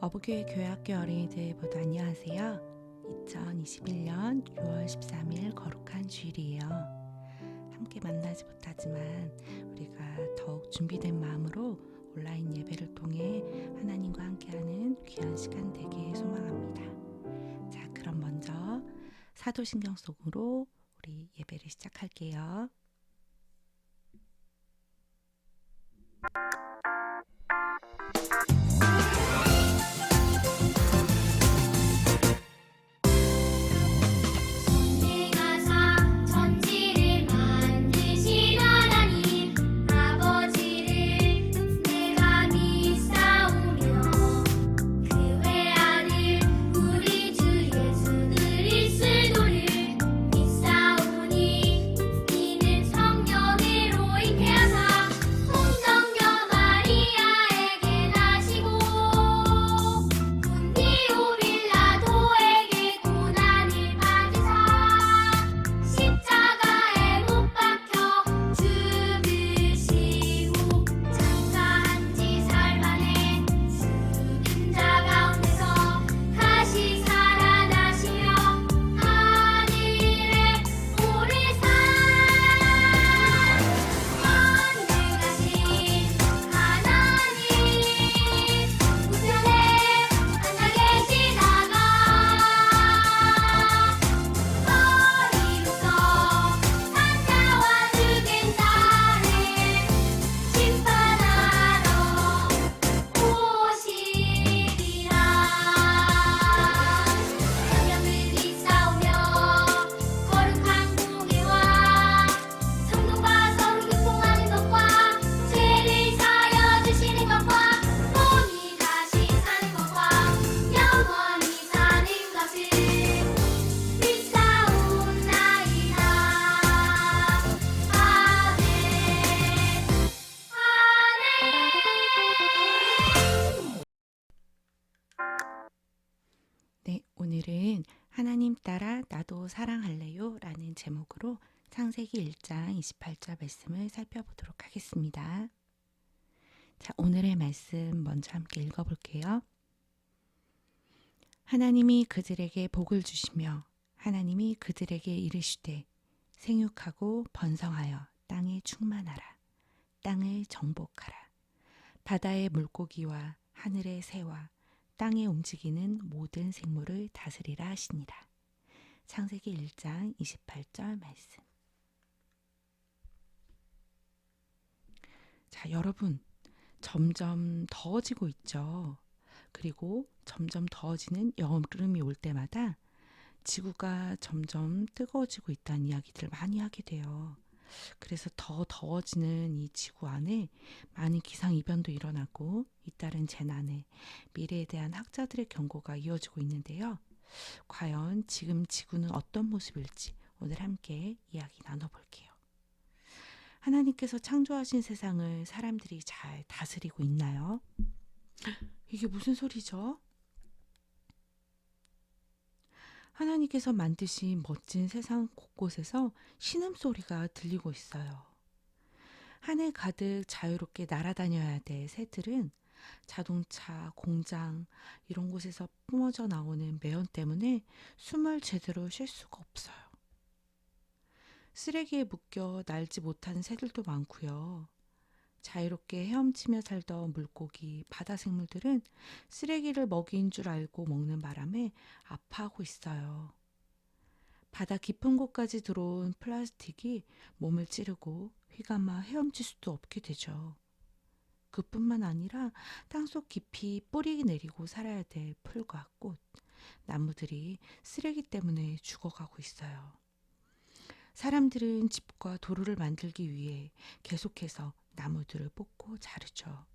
어부교회 교회학교 어린이들 모두 안녕하세요. 2021년 6월 13일 거룩한 주일이에요. 함께 만나지 못하지만 우리가 더욱 준비된 마음으로 온라인 예배를 통해 하나님과 함께하는 귀한 시간 되길 소망합니다. 자, 그럼 먼저 사도신경 속으로 우리 예배를 시작할게요. 네, 오늘은 하나님 따라 나도 사랑할래요 라는 제목으로 창세기 1장 28절 말씀을 살펴보도록 하겠습니다. 자, 오늘의 말씀 먼저 함께 읽어볼게요. 하나님이 그들에게 복을 주시며 하나님이 그들에게 이르시되 생육하고 번성하여 땅에 충만하라. 땅을 정복하라. 바다의 물고기와 하늘의 새와 땅에 움직이는 모든 생물을 다스리라 하시니라. 창세기 1장 28절 말씀. 자, 여러분, 점점 더워지고 있죠. 그리고 점점 더워지는 여름이 올 때마다 지구가 점점 뜨거워지고 있다는 이야기들을 많이 하게 돼요. 그래서 더 더워지는 이 지구 안에 많은 기상이변도 일어나고 잇따른 재난에 미래에 대한 학자들의 경고가 이어지고 있는데요. 과연 지금 지구는 어떤 모습일지 오늘 함께 이야기 나눠볼게요. 하나님께서 창조하신 세상을 사람들이 잘 다스리고 있나요? 이게 무슨 소리죠? 하나님께서 만드신 멋진 세상 곳곳에서 신음소리가 들리고 있어요. 하늘 가득 자유롭게 날아다녀야 될 새들은 자동차, 공장 이런 곳에서 뿜어져 나오는 매연 때문에 숨을 제대로 쉴 수가 없어요. 쓰레기에 묶여 날지 못하는 새들도 많고요. 자유롭게 헤엄치며 살던 물고기, 바다 생물들은 쓰레기를 먹이인 줄 알고 먹는 바람에 아파하고 있어요. 바다 깊은 곳까지 들어온 플라스틱이 몸을 찌르고 휘감아 헤엄칠 수도 없게 되죠. 그뿐만 아니라 땅속 깊이 뿌리 내리고 살아야 될 풀과 꽃, 나무들이 쓰레기 때문에 죽어가고 있어요. 사람들은 집과 도로를 만들기 위해 계속해서 나무들을 뽑고 자르죠.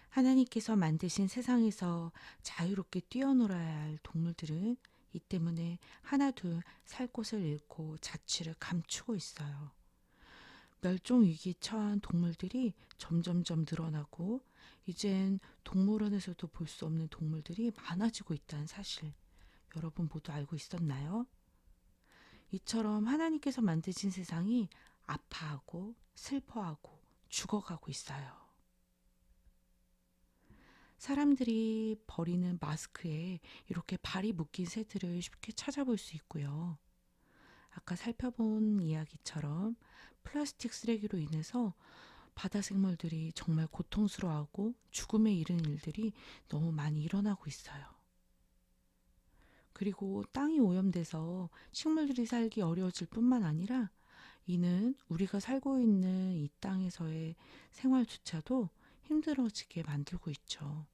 하나님께서 만드신 세상에서 자유롭게 뛰어놀아야 할 동물들은 이 때문에 하나둘 살 곳을 잃고 자취를 감추고 있어요. 멸종 위기에 처한 동물들이 점점점 늘어나고 이젠 동물원에서도 볼 수 없는 동물들이 많아지고 있다는 사실 여러분 모두 알고 있었나요? 이처럼 하나님께서 만드신 세상이 아파하고 슬퍼하고 죽어가고 있어요. 사람들이 버리는 마스크에 이렇게 발이 묶인 새들을 쉽게 찾아볼 수 있고요. 아까 살펴본 이야기처럼 플라스틱 쓰레기로 인해서 바다 생물들이 정말 고통스러워하고 죽음에 이른 일들이 너무 많이 일어나고 있어요. 그리고 땅이 오염돼서 식물들이 살기 어려워질 뿐만 아니라 이는 우리가 살고 있는 이 땅에서의 생활조차도 힘들어지게 만들고 있죠.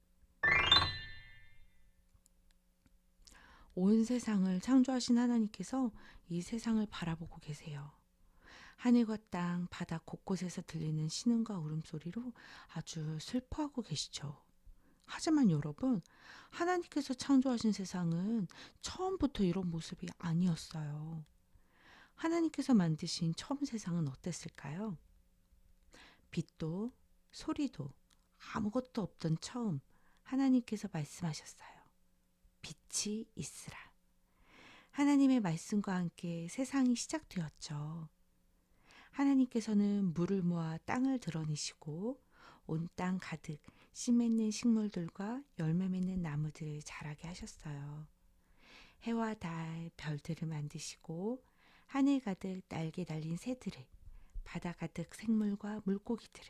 온 세상을 창조하신 하나님께서 이 세상을 바라보고 계세요. 하늘과 땅, 바다 곳곳에서 들리는 신음과 울음소리로 아주 슬퍼하고 계시죠. 하지만 여러분, 하나님께서 창조하신 세상은 처음부터 이런 모습이 아니었어요. 하나님께서 만드신 처음 세상은 어땠을까요? 빛도 소리도 아무것도 없던 처음 하나님께서 말씀하셨어요. 빛이 있으라. 하나님의 말씀과 함께 세상이 시작되었죠. 하나님께서는 물을 모아 땅을 드러내시고 온 땅 가득 씨 맺는 식물들과 열매 맺는 나무들을 자라게 하셨어요. 해와 달, 별들을 만드시고 하늘 가득 날개 달린 새들을, 바다 가득 생물과 물고기들을,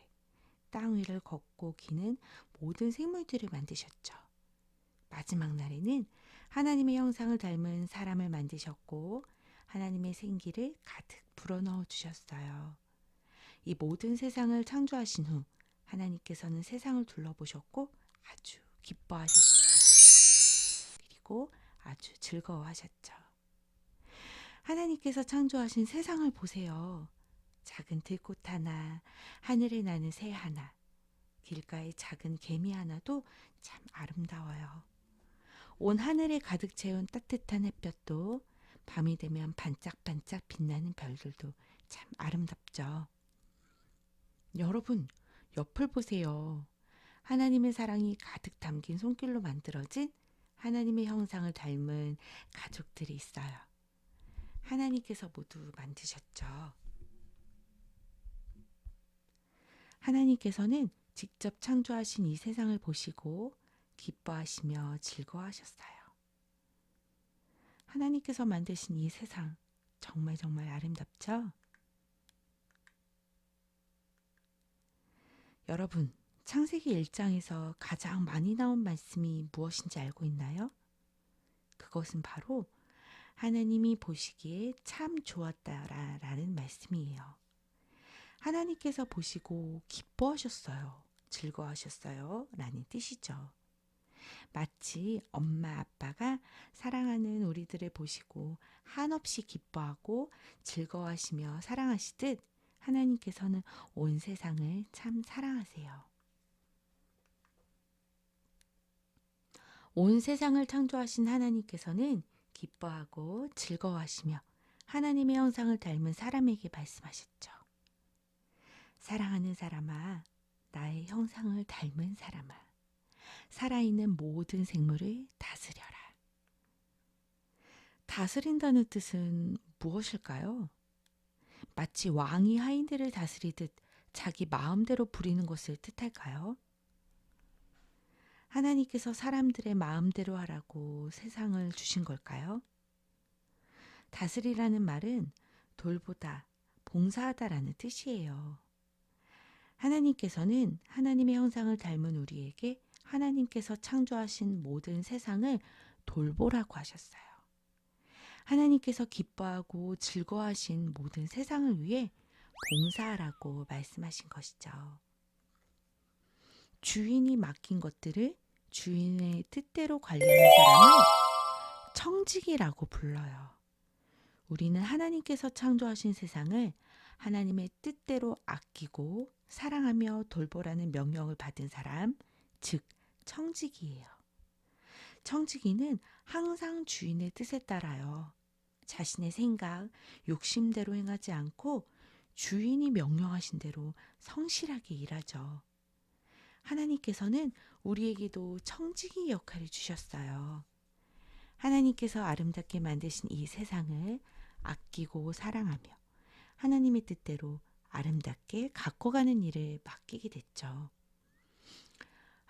땅 위를 걷고 기는 모든 생물들을 만드셨죠. 마지막 날에는 하나님의 형상을 닮은 사람을 만드셨고 하나님의 생기를 가득 불어넣어 주셨어요. 이 모든 세상을 창조하신 후 하나님께서는 세상을 둘러보셨고 아주 기뻐하셨어요. 그리고 아주 즐거워하셨죠. 하나님께서 창조하신 세상을 보세요. 작은 들꽃 하나, 하늘에 나는 새 하나, 길가의 작은 개미 하나도 참 아름다워요. 온 하늘에 가득 채운 따뜻한 햇볕도, 밤이 되면 반짝반짝 빛나는 별들도 참 아름답죠. 여러분, 옆을 보세요. 하나님의 사랑이 가득 담긴 손길로 만들어진 하나님의 형상을 닮은 가족들이 있어요. 하나님께서 모두 만드셨죠. 하나님께서는 직접 창조하신 이 세상을 보시고 기뻐하시며 즐거워하셨어요. 하나님께서 만드신 이 세상 정말 정말 아름답죠? 여러분, 창세기 1장에서 가장 많이 나온 말씀이 무엇인지 알고 있나요? 그것은 바로 하나님이 보시기에 참 좋았다라는 말씀이에요. 하나님께서 보시고 기뻐하셨어요. 즐거워하셨어요. 라는 뜻이죠. 마치 엄마 아빠가 사랑하는 우리들을 보시고 한없이 기뻐하고 즐거워하시며 사랑하시듯 하나님께서는 온 세상을 참 사랑하세요. 온 세상을 창조하신 하나님께서는 기뻐하고 즐거워하시며 하나님의 형상을 닮은 사람에게 말씀하셨죠. 사랑하는 사람아, 나의 형상을 닮은 사람아, 살아있는 모든 생물을 다스려라. 다스린다는 뜻은 무엇일까요? 마치 왕이 하인들을 다스리듯 자기 마음대로 부리는 것을 뜻할까요? 하나님께서 사람들의 마음대로 하라고 세상을 주신 걸까요? 다스리라는 말은 돌보다, 봉사하다라는 뜻이에요. 하나님께서는 하나님의 형상을 닮은 우리에게 하나님께서 창조하신 모든 세상을 돌보라고 하셨어요. 하나님께서 기뻐하고 즐거워하신 모든 세상을 위해 봉사하라고 말씀하신 것이죠. 주인이 맡긴 것들을 주인의 뜻대로 관리하는 사람을 청지기라고 불러요. 우리는 하나님께서 창조하신 세상을 하나님의 뜻대로 아끼고 사랑하며 돌보라는 명령을 받은 사람, 즉 청지기예요. 청지기는 항상 주인의 뜻에 따라요. 자신의 생각, 욕심대로 행하지 않고 주인이 명령하신 대로 성실하게 일하죠. 하나님께서는 우리에게도 청지기 역할을 주셨어요. 하나님께서 아름답게 만드신 이 세상을 아끼고 사랑하며 하나님의 뜻대로 아름답게 가꿔가는 일을 맡기게 됐죠.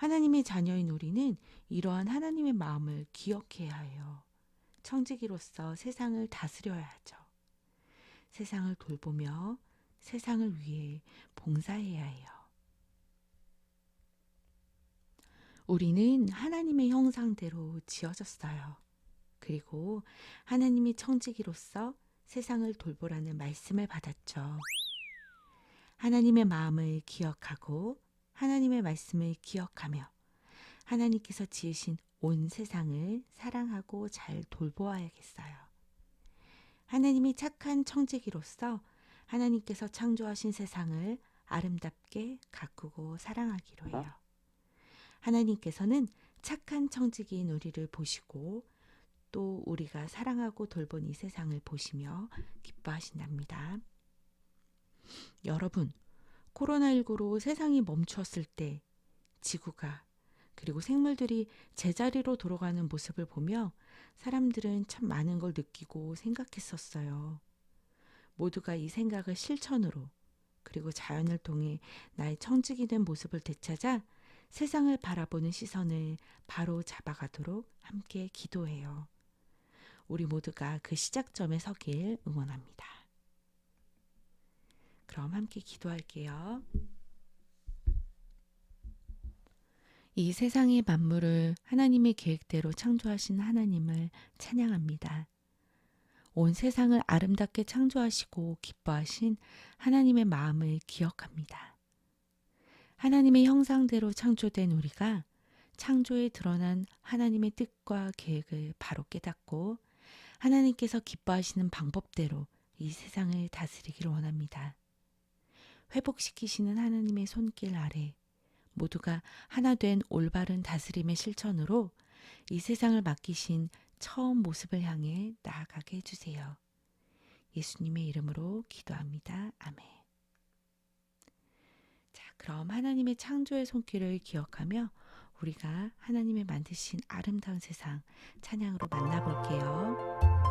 하나님의 자녀인 우리는 이러한 하나님의 마음을 기억해야 해요. 청지기로서 세상을 다스려야 하죠. 세상을 돌보며 세상을 위해 봉사해야 해요. 우리는 하나님의 형상대로 지어졌어요. 그리고 하나님의 청지기로서 세상을 돌보라는 말씀을 받았죠. 하나님의 마음을 기억하고 하나님의 말씀을 기억하며 하나님께서 지으신 온 세상을 사랑하고 잘 돌보아야겠어요. 하나님이 착한 청지기로서 하나님께서 창조하신 세상을 아름답게 가꾸고 사랑하기로 해요. 하나님께서는 착한 청지기인 우리를 보시고 또 우리가 사랑하고 돌본 이 세상을 보시며 기뻐하신답니다. 여러분, 코로나19로 세상이 멈추었을 때 지구가 그리고 생물들이 제자리로 돌아가는 모습을 보며 사람들은 참 많은 걸 느끼고 생각했었어요. 모두가 이 생각을 실천으로 그리고 자연을 통해 나의 청지기 된 모습을 되찾아 세상을 바라보는 시선을 바로 잡아가도록 함께 기도해요. 우리 모두가 그 시작점에 서길 응원합니다. 그럼 함께 기도할게요. 이 세상의 만물을 하나님의 계획대로 창조하신 하나님을 찬양합니다. 온 세상을 아름답게 창조하시고 기뻐하신 하나님의 마음을 기억합니다. 하나님의 형상대로 창조된 우리가 창조에 드러난 하나님의 뜻과 계획을 바로 깨닫고 하나님께서 기뻐하시는 방법대로 이 세상을 다스리기를 원합니다. 회복시키시는 하나님의 손길 아래 모두가 하나 된 올바른 다스림의 실천으로 이 세상을 맡기신 처음 모습을 향해 나아가게 해주세요. 예수님의 이름으로 기도합니다. 아멘. 자, 그럼 하나님의 창조의 손길을 기억하며 우리가 하나님의 만드신 아름다운 세상 찬양으로 만나볼게요.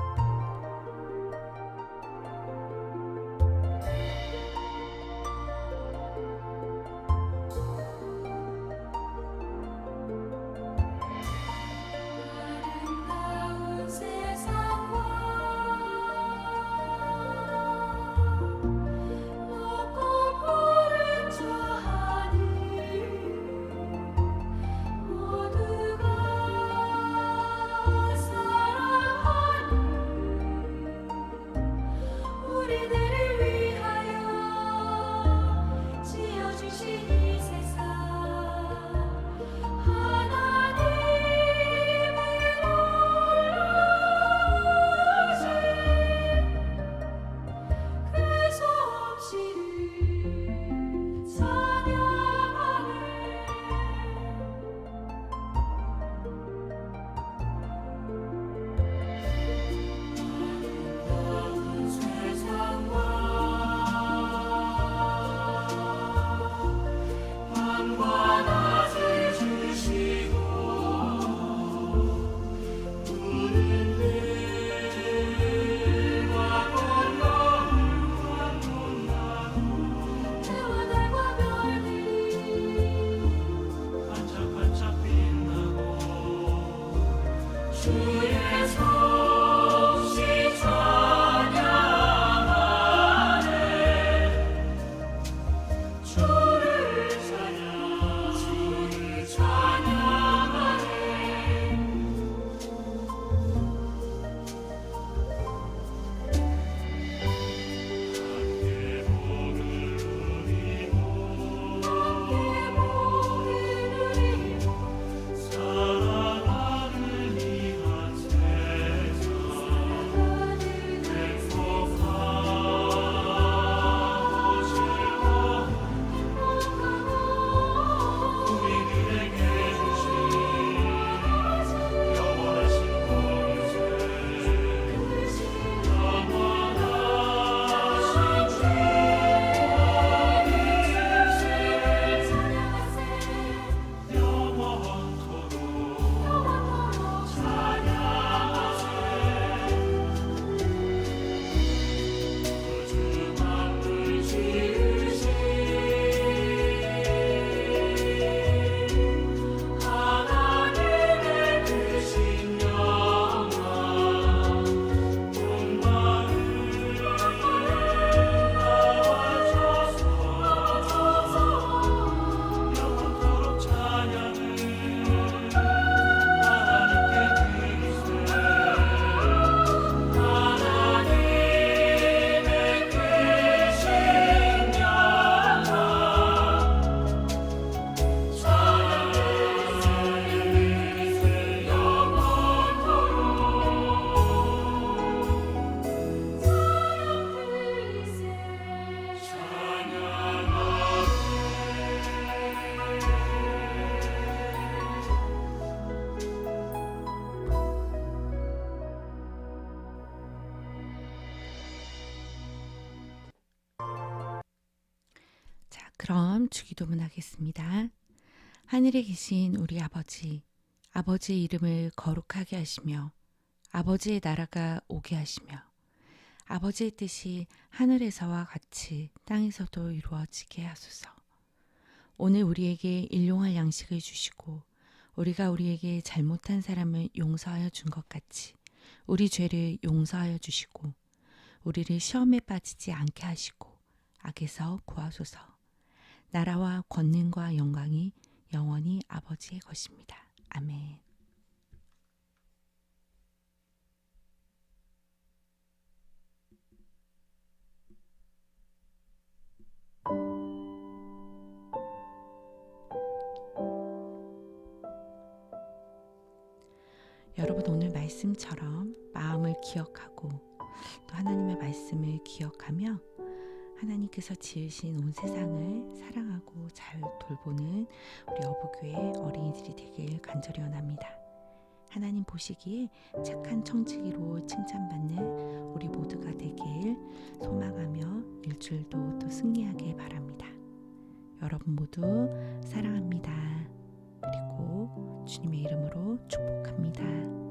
그럼 주기도문 하겠습니다. 하늘에 계신 우리 아버지, 아버지의 이름을 거룩하게 하시며 아버지의 나라가 오게 하시며 아버지의 뜻이 하늘에서와 같이 땅에서도 이루어지게 하소서. 오늘 우리에게 일용할 양식을 주시고 우리가 우리에게 잘못한 사람을 용서하여 준 것 같이 우리 죄를 용서하여 주시고 우리를 시험에 빠지지 않게 하시고 악에서 구하소서. 나라와 권능과 영광이 영원히 아버지의 것입니다. 아멘. 여러분 오늘 말씀처럼 마음을 기억하고 또 하나님의 말씀을 기억하며 하나님께서 지으신 온 세상을 사랑하고 잘 돌보는 우리 어부교회 어린이들이 되길 간절히 원합니다. 하나님 보시기에 착한 청지기로 칭찬받는 우리 모두가 되길 소망하며 일주일도 또 승리하길 바랍니다. 여러분 모두 사랑합니다. 그리고 주님의 이름으로 축복합니다.